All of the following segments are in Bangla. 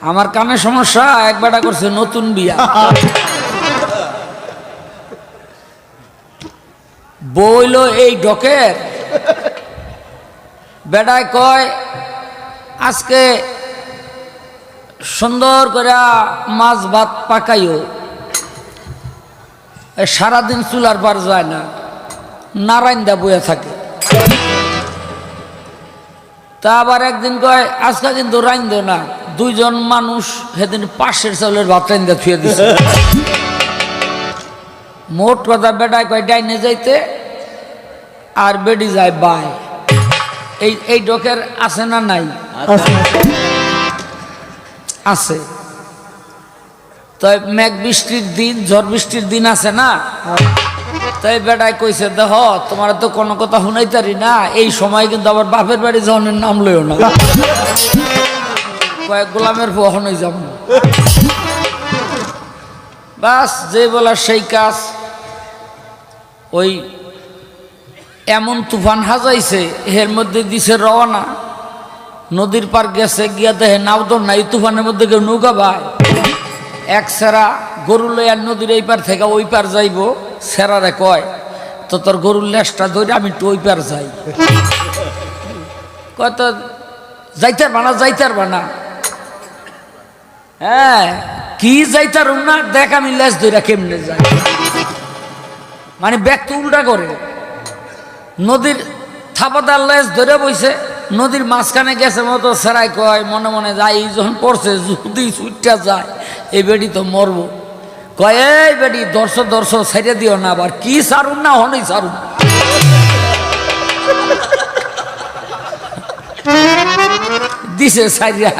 আমার কানে সমস্যা, এক বেটা করছে নতুন বিয়া, বইল এই ডকের বেটায় কয় আজকে সুন্দর করে মাছ ভাত পাকাইও। সারাদিন চুলার পার যায় না, নারায়ণ দা বইয়া থাকে। তা আবার একদিন কয় আজকে কিন্তু রাইন্দ না, দুইজন মানুষ সেদিন 500 চাউলের ভাত রাইন্দা থুয়ে দিছে। মোট কথা বেটায় কয় ডাইনে যাইতে আর বেডি যায় বাই। এই ডকের আছে না নাই? আছে। তাই মেঘ বৃষ্টির দিন, ঝড় বৃষ্টির দিন আছে না, তাই বেটায় কইছে দেখ তোমার তো কোনো কথা শুনাইতারি না, এই সময় কিন্তু আবার বাপের বাড়ি যাওয়ার নাম লইও না, কয়েক গোলামের বহনই যাব না। বাস যে বলা সেই কাজ। ওই এমন তুফান হাজাইছে, এর মধ্যে দিছে রওনা, নদীর পার গেছে, গিয়া দেখে নাও তো নাই, তুফানের মধ্যে কেউ নৌকা ভাই। এক সেরা গরু লইয়া নদীর এই পার থেকে ওই পার যাইব, সেরারে কয় তো তোর গরুর লেজটা ধরে আমি একটু ওই পার যাই। কয় তো যাইতার বানা, যাইতার বানা। হ্যাঁ কি যাইতার না, দেখ আমি লেজ ধরে কেমনে যাই। মানে ব্যাগ তো উল্টা করে, নদীর থাপাদার লেজ ধরে বইছে, নদীর মাঝখানে গেছে মতো সেরাই কয় মনে মনে যাই যখন পড়ছে যদি ছুটটা যায় এই বেডি তো মরবো। কয় এই বেডি দর্শ ছেড়ে দিও না, আবার কি সারুন না হনই সারুন। দিছে সাইরা,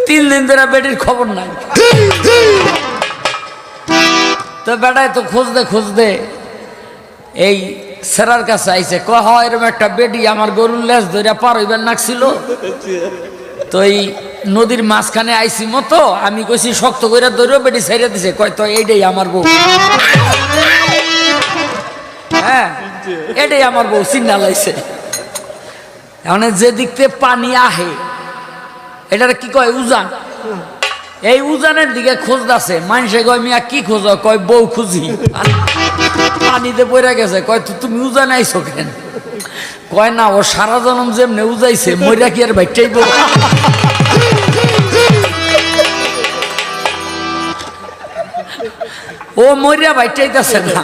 3 দিন ধরে বেডির খবর নাই। তো বেটায় তো খুঁজতে এই সেরার কাছে আইছে, কয় এরকম একটা বেডি আমার গরুর লেজ ধরে পার হইবার নাকছিল, তো এই নদীর মাঝখানে আইছি মতো আমি কইছি শক্ত করে ধরেও বেডি ছেড়ে দিছে। কয় তো এইটাই আমার বউ। হ্যাঁ এটাই আমার বউ, চিন্না লাইছে। এখন যে দিকতে পানি আহে এটার কি কয় উজান, এই উজানের দিকে খোঁজদাছে মানুষে। কয় মিয়া কি খোঁজ? কয় বউ খুঁজি। পানিতে পড়ে গেছে। কয় তুমি উজানে আইছো কেন? কয় না ও সারা জনম যেমনে উজাইছে মইরা কি আর ভাইটাইব? ও মইরা ভাইটাইতেছে না,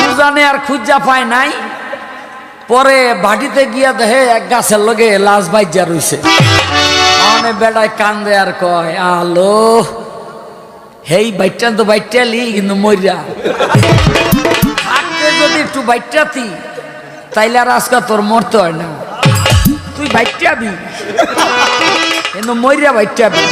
উজানে আর খুঁজা পায় নাই। পরে বাড়িতে গিয়া দেখে এক গাছের লগে লাশ বাইজা রইছে। অনেক বেড়ায় কান্দে আর কয় আলো হেই বাইটান তো বাইটালি, কিন্তু মইরা থাকতে যদি একটু বাইটাতি তাইলে আর আজকে তোর মরতে হয় না, তুই বাইটাবি কিন্তু মইরা বাইটাবি।